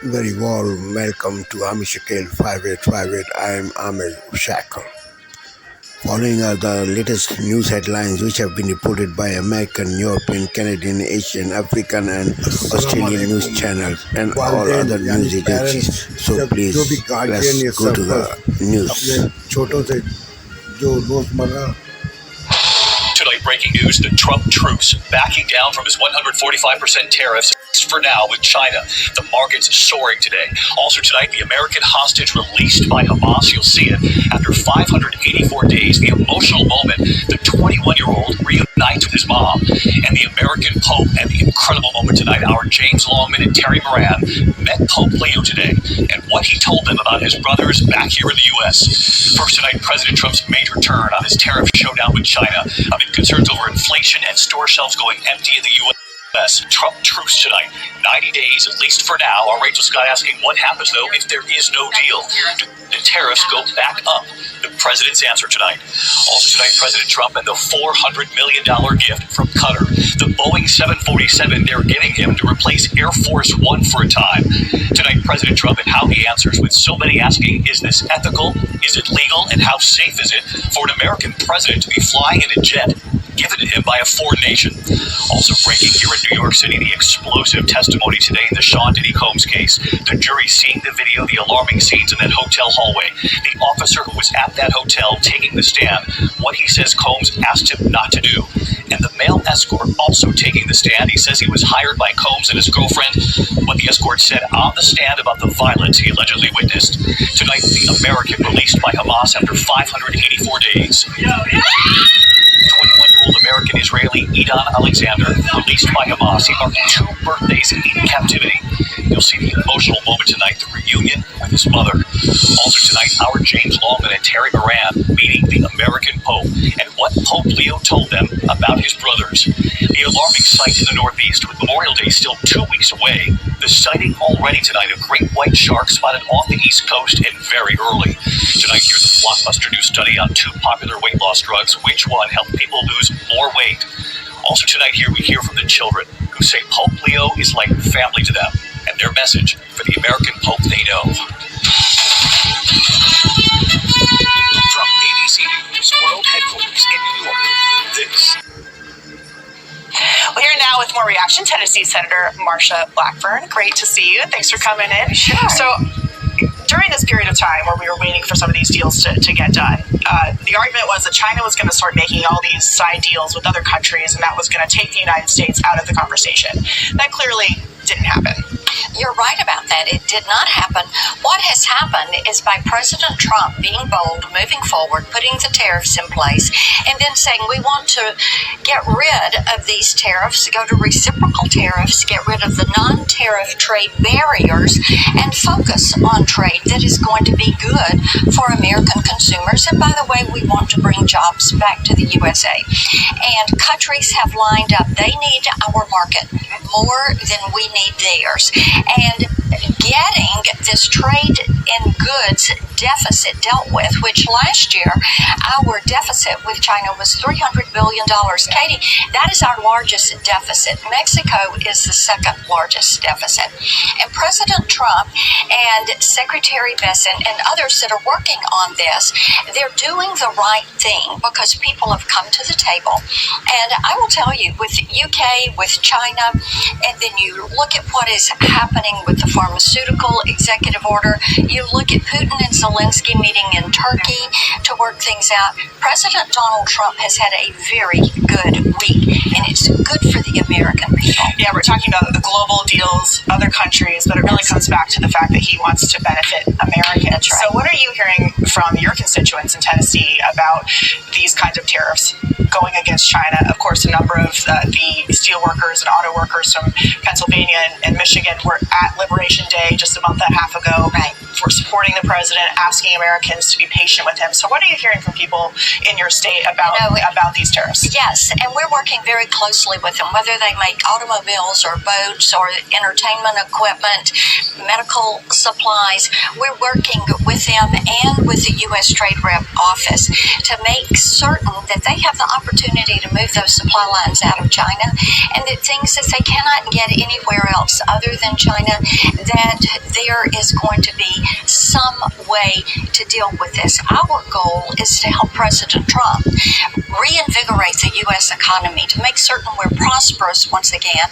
Very warm welcome to Amishakil 5858. I am Ahmed Shackle. Following are the latest news headlines which have been reported by American, European, Canadian, Asian, African and Australian news channels and all other news agencies. So please, let's go to the news. Tonight, breaking news, the Trump troops backing down from his 145% tariffs for now with China. The markets soaring today. Also tonight, the American hostage released by Hamas. You'll see it after 584 days. The emotional moment, the 21-year-old reunites with his mom. And the American Pope, and the incredible moment tonight. Our James Longman and Terry Moran met Pope Leo today and what he told them about his brothers back here in the U.S. First tonight, President Trump's major turn on his tariff showdown with China amid concerns over inflation and store shelves going empty in the U.S. Trump truce tonight. 90 days, at least for now. Our Rachel Scott asking what happens, though, if there is no deal. Do the tariffs go back up? The president's answer tonight. Also tonight, President Trump and the $400 million gift from Qatar. The Boeing 747 they're giving him to replace Air Force One for a time. Tonight, President Trump and how he answers, with so many asking, is this ethical? Is it legal? And how safe is it for an American president to be flying in a jet given to him by a foreign nation? Also breaking here in New York City, the explosive testimony today in the Sean Diddy Combs case. The jury seeing the video, the alarming scenes in that hotel hallway. The officer who was at that hotel taking the stand, what he says Combs asked him not to do. And the male escort also taking the stand. He says he was hired by Combs and his girlfriend. What the escort said on the stand about the violence he allegedly witnessed. Tonight, the American released by Hamas after 584 days. 21-year-old American Israeli Idan Alexander, released by Hamas. He marked 2 birthdays in captivity. You'll see the emotional moment tonight, the reunion with his mother. Also tonight, our James Longman and Terry Moran meeting the American Pope and what Pope Leo told them about his brothers. The alarming sight in the Northeast with Memorial Day still 2 weeks away. The sighting already tonight of great white shark spotted off the East Coast and very early. Tonight, here's a blockbuster new study on 2 popular weight loss drugs. Which one helped people lose more weight? Also tonight, here we hear from the children who say Pope Leo is like family to them, and their message for the American Pope they know. From ABC News World Headquarters in New York, this. Well, here now with more reaction, Tennessee Senator Marsha Blackburn. Great to see you. Thanks for coming in. Sure. So, during this period of time where we were waiting for some of these deals to get done, the argument was that China was going to start making all these side deals with other countries, and that was going to take the United States out of the conversation. That clearly didn't happen. You're right about that. It did not happen. What has happened is by President Trump being bold, moving forward, putting the tariffs in place, and then saying we want to get rid of these tariffs, go to reciprocal tariffs, get rid of the non-tariff trade barriers, and focus on trade that is going to be good for American consumers. And by the way, we want to bring jobs back to the USA. And countries have lined up. They need our market more than we need theirs. And getting this trade in goods deficit dealt with, which last year our deficit with China was $300 billion. Katie, that is our largest deficit. Mexico is the second largest deficit. And President Trump and Secretary Besson and others that are working on this, they're doing the right thing because people have come to the table. And I will tell you, with UK, with China, and then you look at what is happening with the pharmaceutical executive order, you look at Putin and Zelensky meeting in Turkey to work things out. President Donald Trump has had a very good week, and it's good for the American people. Yeah, we're talking about the global deals, other countries, but it really comes back to the fact that he wants to benefit Americans. Right. So what are you hearing from your constituents in Tennessee about these kinds of tariffs going against China? Of course, a number of the steel workers and auto workers from Pennsylvania and Michigan were at Liberation Day just a month and a half ago. Right. For supporting the president, asking Americans to be patient with him. So what are you hearing from people in your state about these tariffs? Yes, and we're working very closely with them, whether they make automobiles or boats or entertainment equipment, medical supplies. We're working with them and with the U.S. Trade Rep Office to make certain that they have the opportunity to move those supply lines out of China and that things that they can cannot get anywhere else other than China, that there is going to be some way to deal with this. Our goal is to help President Trump reinvigorate the U.S. economy, to make certain we're prosperous once again.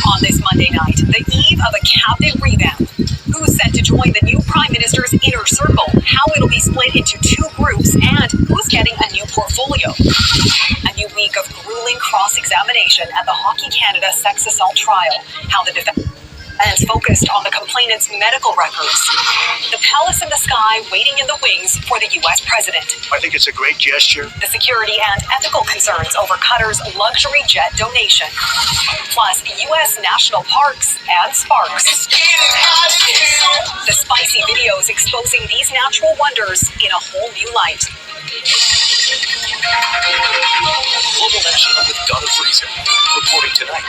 On this Monday night, the eve of a cabinet revamp. Who's set to join the new prime minister's inner circle? How it'll be split into two groups, and who's getting a new portfolio? A new week of grueling cross-examination at the Hockey Canada sex assault trial. How the defense focused on the complainant's medical records. The palace in the sky waiting in the wings for the U.S. president. I think it's a great gesture. The security and ethical concerns over Qatar's luxury jet donation. Plus, U.S. national parks and sparks. The spicy videos exposing these natural wonders in a whole new light. Global National with Donna Friesen, reporting tonight.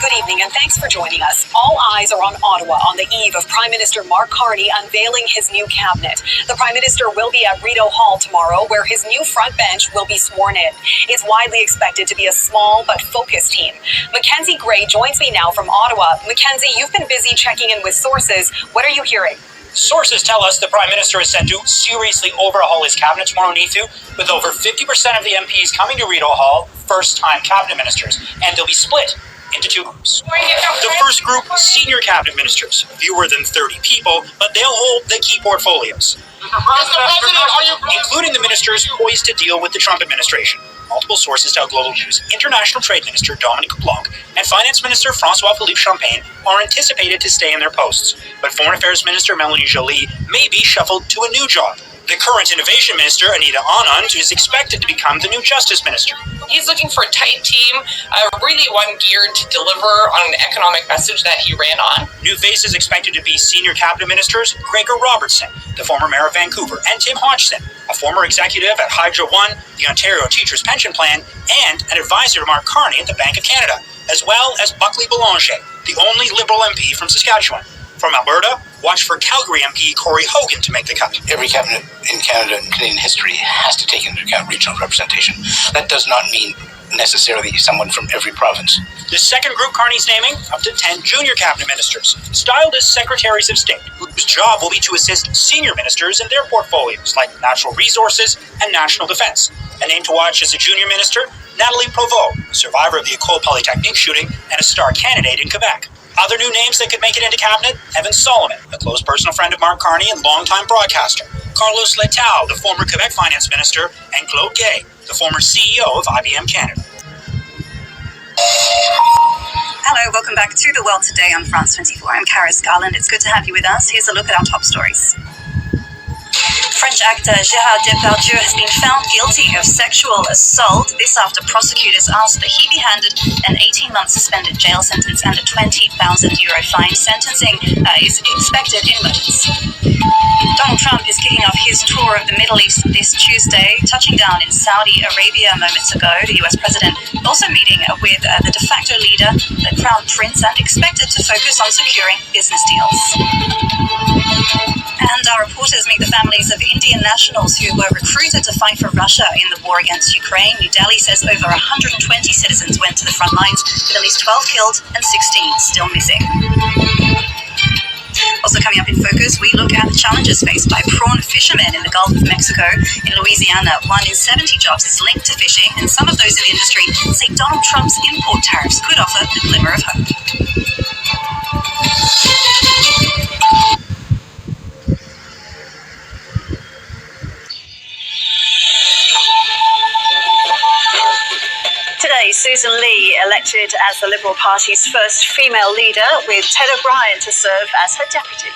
Good evening and thanks for joining us. All eyes are on Ottawa on the eve of Prime Minister Mark Carney unveiling his new cabinet. The Prime Minister will be at Rideau Hall tomorrow, where his new front bench will be sworn in. It's widely expected to be a small but focused team. Mackenzie Gray joins me now from Ottawa. Mackenzie, you've been busy checking in with sources. What are you hearing? Sources tell us the Prime Minister is set to seriously overhaul his cabinet tomorrow, Neetu, with over 50% of the MPs coming to Rideau Hall, first-time cabinet ministers, and they'll be split into two groups. The first group, senior cabinet ministers, fewer than 30 people, but they'll hold the key portfolios, including the ministers poised to deal with the Trump administration. Multiple sources tell Global News International Trade Minister Dominic Blanc and Finance Minister François-Philippe Champagne are anticipated to stay in their posts, but Foreign Affairs Minister Melanie Joly may be shuffled to a new job. The current Innovation Minister, Anita Anand, is expected to become the new Justice Minister. He's looking for a tight team, really one geared to deliver on an economic message that he ran on. New faces expected to be senior cabinet ministers Gregor Robertson, the former mayor of Vancouver, and Tim Hodgson, a former executive at Hydro One, the Ontario Teachers' Pension Plan, and an advisor to Mark Carney at the Bank of Canada, as well as Buckley Boulanger, the only Liberal MP from Saskatchewan. From Alberta, watch for Calgary MP Corey Hogan to make the cut. Every cabinet in Canada and Canadian history has to take into account regional representation. That does not mean necessarily someone from every province. The second group Carney's naming, up to 10 junior cabinet ministers, styled as secretaries of state, whose job will be to assist senior ministers in their portfolios, like natural resources and national defense. A name to watch as a junior minister, Nathalie Provost, a survivor of the École Polytechnique shooting and a star candidate in Quebec. Other new names that could make it into cabinet, Evan Solomon, a close personal friend of Mark Carney and longtime broadcaster, Carlos Letao, the former Quebec finance minister, and Claude Gay, the former CEO of IBM Canada. Hello, welcome back to The World Today on France 24. I'm Karis Garland. It's good to have you with us. Here's a look at our top stories. French actor Gérard Depardieu has been found guilty of sexual assault. This after prosecutors asked that he be handed an 18-month suspended jail sentence and a €20,000 fine. Sentencing is expected in moments. Donald Trump is kicking off his tour of the Middle East this Tuesday, touching down in Saudi Arabia moments ago. The US president also meeting with the de facto leader, the Crown Prince, and expected to focus on securing business deals. And our reporters meet the families of Indian nationals who were recruited to fight for Russia in the war against Ukraine. New Delhi says over 120 citizens went to the front lines, with at least 12 killed and 16 still missing. Also coming up in focus, we look at the challenges faced by prawn fishermen in the Gulf of Mexico. In Louisiana, 1 in 70 jobs is linked to fishing, and some of those in the industry say Donald Trump's import tariffs could offer a glimmer of hope. Today, Susan Lee elected as the Liberal Party's first female leader, with Ted O'Brien to serve as her deputy.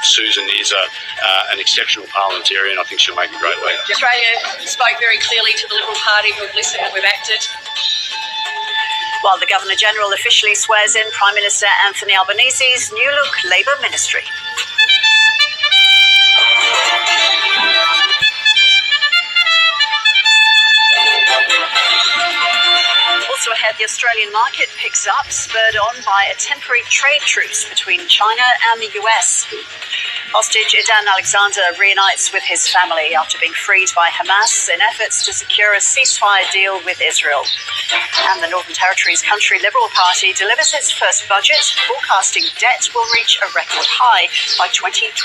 Susan is an exceptional parliamentarian. I think she'll make a great leader. Australia spoke very clearly to the Liberal Party. We've listened and we've acted. While the Governor-General officially swears in Prime Minister Anthony Albanese's new-look Labour ministry. Also ahead, the Australian market picks up, spurred on by a temporary trade truce between China and the US. Hostage Idan Alexander reunites with his family after being freed by Hamas in efforts to secure a ceasefire deal with Israel. And the Northern Territory's Country Liberal Party delivers its first budget, forecasting debt will reach a record high by 2029.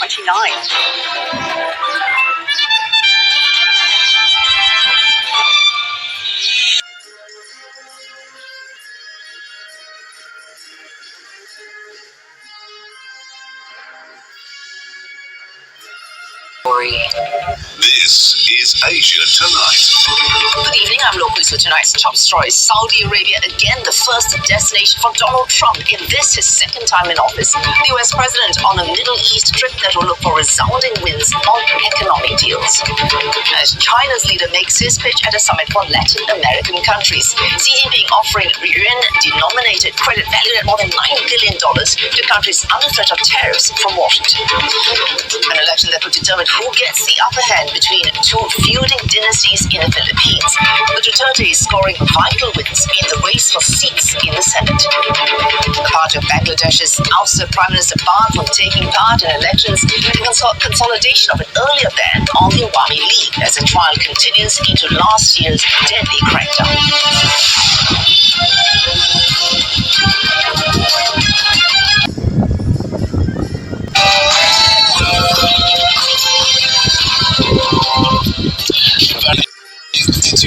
This is Asia Tonight. Good evening, I'm Lokus with tonight's top stories. Saudi Arabia again the first destination for Donald Trump in this, his second time in office. The US president on a Middle East trip that will look for resounding wins on economic deals. As China's leader makes his pitch at a summit for Latin American countries, Xi Jinping offering yuan-denominated credit valued at more than $9 billion to countries under threat of tariffs from Washington. An election that would determine who gets the upper hand between two feuding dynasties in the Philippines, with Duterte scoring vital wins in the race for seats in the Senate. The party of Bangladesh's ousted Prime Minister barred from taking part in elections and consolidation of an earlier ban on the Awami League as the trial continues into last year's deadly crackdown.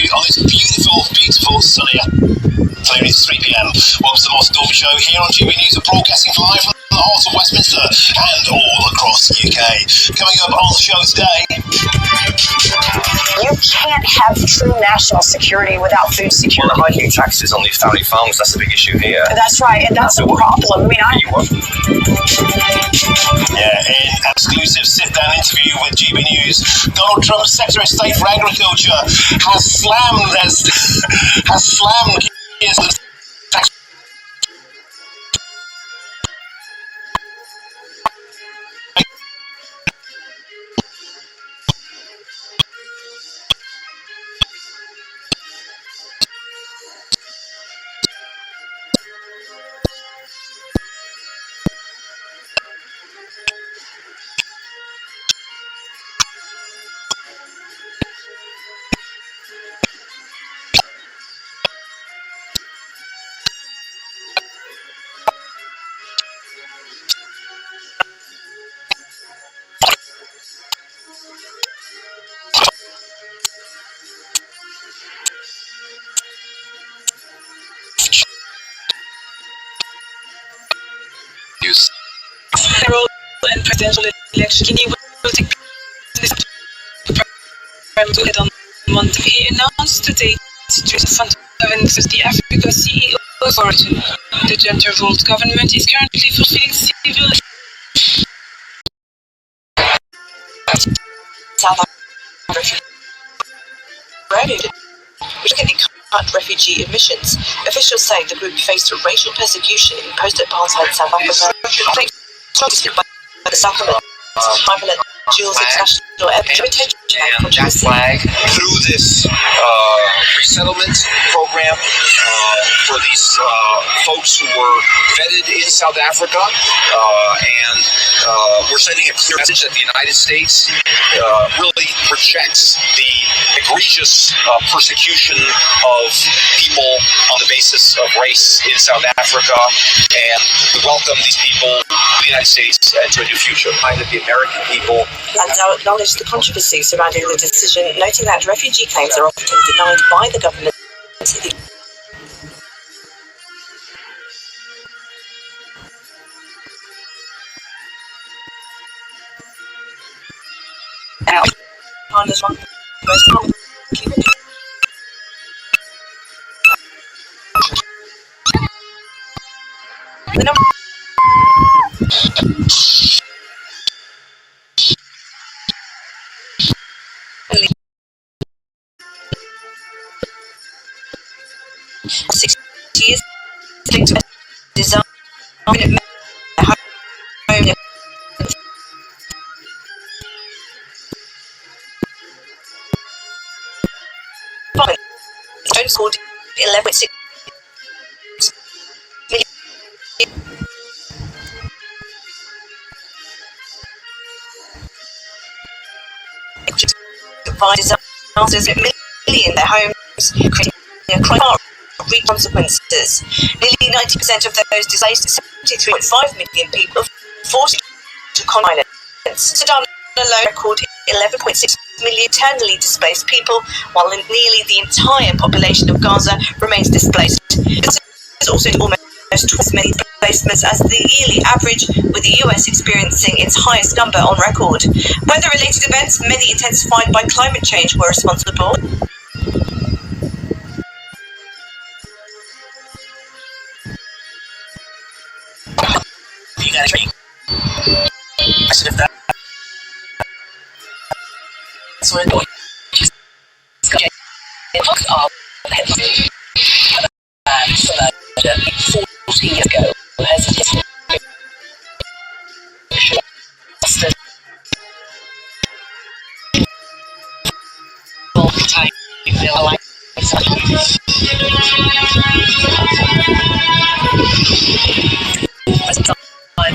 On this beautiful sunny afternoon, it's 3 p.m. Welcome to the Moss Dolby Show here on GB News, broadcasting live from the heart of Westminster and all across the UK. Coming up on the show today, you can't have true national security without food security. Well, the high taxes on these family farms, that's the big issue here. That's right, and that's a problem. I mean, in an exclusive sit-down interview with GB News, Donald Trump's Secretary of State for Agriculture has slammed his tax. Federal and presidential election. He will take this to it on Monday. He announced today to fund the Africa CEO Authority. The gender-ruled government is currently fulfilling civil. South Africa cut refugee admissions. Officials say the group faced racial persecution in post-apartheid South Africa. By the sacrament, Jules International Airport and Jack Flag through this resettlement program for these folks who were vetted in South Africa, and we're sending a clear message that the United States really rejects the egregious persecution of people on the basis of race in South Africa, and we welcome these people to the United States and to a new future. That the American people acknowledged the controversy surrounding the decision, noting that refugee claims are often denied by the government. Years to design scored 11.6 million. by disasters that million their homes, creating a crisis of consequences. Nearly 90% of those displaced, 73.5 million people, forced to violence. Sudan alone recorded 11.6 million internally displaced people, while nearly the entire population of Gaza remains displaced. Gaza is also almost twice as many displacements as the yearly average, with the US experiencing its highest number on record. Weather-related events, many intensified by climate change, were responsible. You got a drink. I should have done. That's what I'm doing. Of 40 years ago has time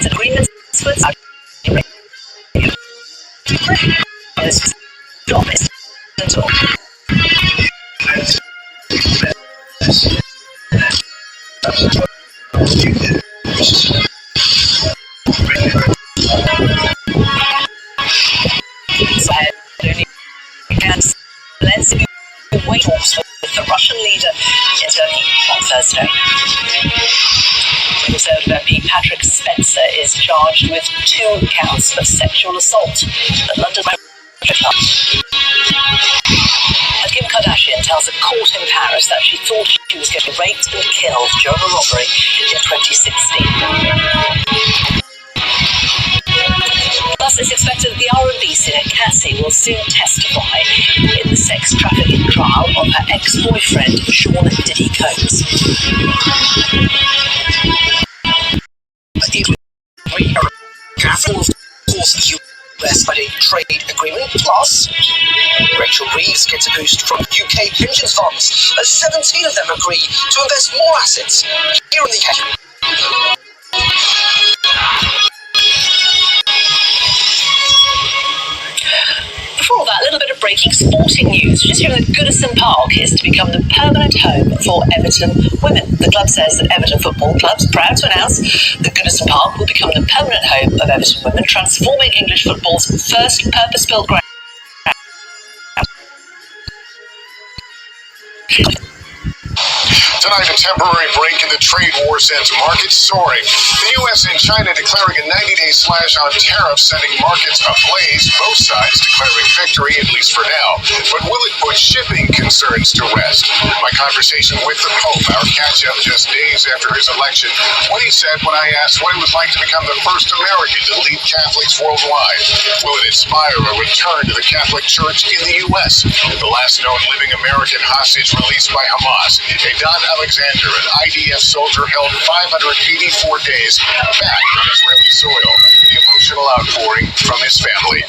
agreements with with the Russian leader in Turkey on Thursday. Conservative MP Patrick Spencer is charged with 2 counts of sexual assault at London's club. And Kim Kardashian tells a court in Paris that she thought she was getting raped and killed during a robbery in 2016. Plus, it's expected that the R&B singer Cassie will soon testify in the sex trafficking trial of her ex-boyfriend, Sean Diddy Combs. US by a trade agreement. Plus, Rachel Reeves gets a boost from UK pension funds as 17 of them agree to invest more assets here in the UK. Before all that, a little bit of breaking sporting news. Just hearing that Goodison Park is to become the permanent home for Everton women. The club says that Everton Football Club's proud to announce that Goodison Park will become the permanent home of Everton women, transforming English football's first purpose-built ground. Tonight, a temporary break in the trade war sends markets soaring. The U.S. and China declaring a 90-day slash on tariffs, sending markets ablaze, both sides declaring victory, at least for now. But will it put shipping concerns to rest? My conversation with the Pope, our catch-up just days after his election, what he said when I asked what it was like to become the first American to lead Catholics worldwide. Will it inspire a return to the Catholic Church in the U.S.? The last known living American hostage released by Hamas, Don Alexander, an IDF soldier held 584 days back on Israeli soil. The emotional outpouring from his family.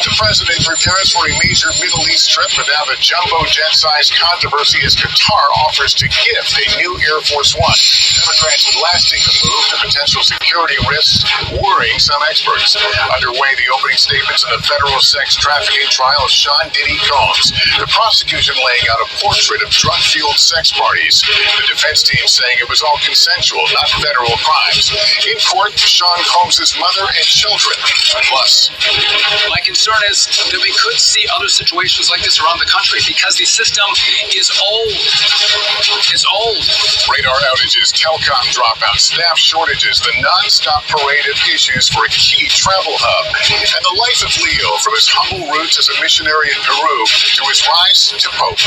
The president prepares for a major Middle East trip, but now the jumbo jet-sized controversy as Qatar offers to gift a new Air Force One. Democrats blasting the move to potential security risks, worrying some experts. Underway, the opening statements in the federal sex trafficking trial of Sean Diddy Combs. The prosecution laying out a portrait of drug-fueled sex parties. The defense team saying it was all consensual, not federal crimes. In court, Sean Combs' mother and children. Plus, my concern is that we could see other situations like this around the country because the system is old. It's old. Radar outages, telecom dropouts, staff shortages, the non-stop parade of issues for a key travel hub. And the life of Leo, from his humble roots as a missionary in Peru to his rise to Pope.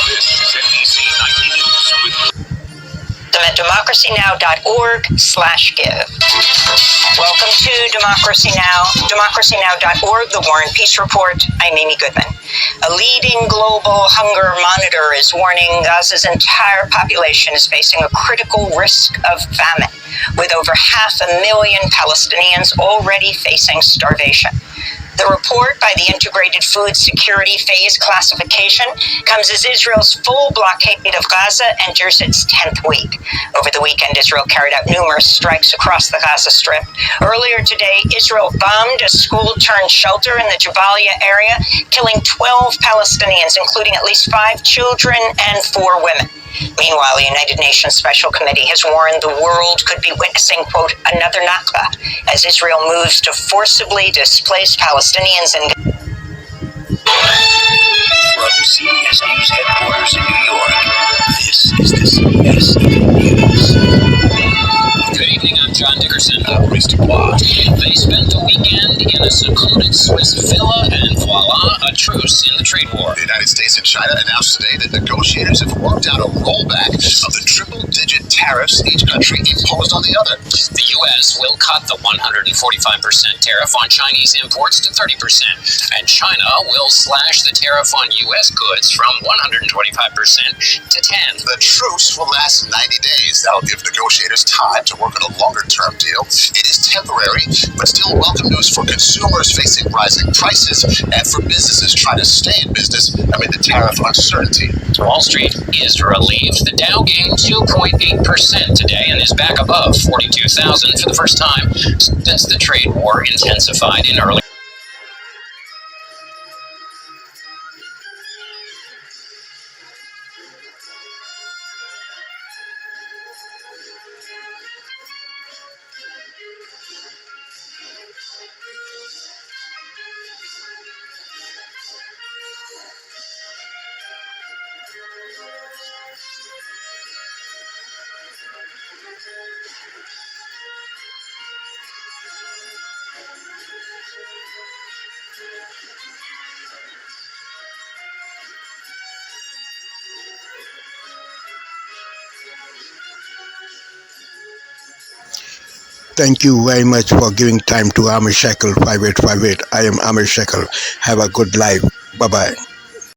This is NBC Nightly News with At democracynow.org/give. Welcome to Democracy Now!, democracynow.org, the War and Peace Report. I'm Amy Goodman. A leading global hunger monitor is warning Gaza's entire population is facing a critical risk of famine, with over 500,000 Palestinians already facing starvation. The report by the Integrated Food Security Phase Classification comes as Israel's full blockade of Gaza enters its 10th week. Over the weekend, Israel carried out numerous strikes across the Gaza Strip. Earlier today, Israel bombed a school-turned-shelter in the Jabalia area, killing 12 Palestinians, including at least 5 children and 4 women. Meanwhile, the United Nations Special Committee has warned the world could be witnessing, quote, another Nakba, as Israel moves to forcibly displace Palestinians and from CBS News headquarters in New York, this is the CBS News. Good evening, I'm John Dickerson. Maurice Dubois. They spent the weekend in a secluded Swiss villa, and voila, a truce in the trade war. The United States and China announced today that negotiators have worked out a rollback of the triple-digit tariffs each country imposed on the other. The U.S. will cut the 145% tariff on Chinese imports to 30%, and China will slash the tariff on U.S. goods from 125% to 10%. The truce will last 90 days. That'll give negotiators time to work on a longer-term deal. It is temporary, but still welcome news for consumers facing rising prices and for businesses trying to stay in business amid the tariff uncertainty. Wall Street is relieved. The Dow gained 2.8% today and is back above 42,000 for the first time since the trade war intensified in early. Thank you very much for giving time to Amir Shackle 5858. I am Amir Shackle. Have a good life. Bye-bye.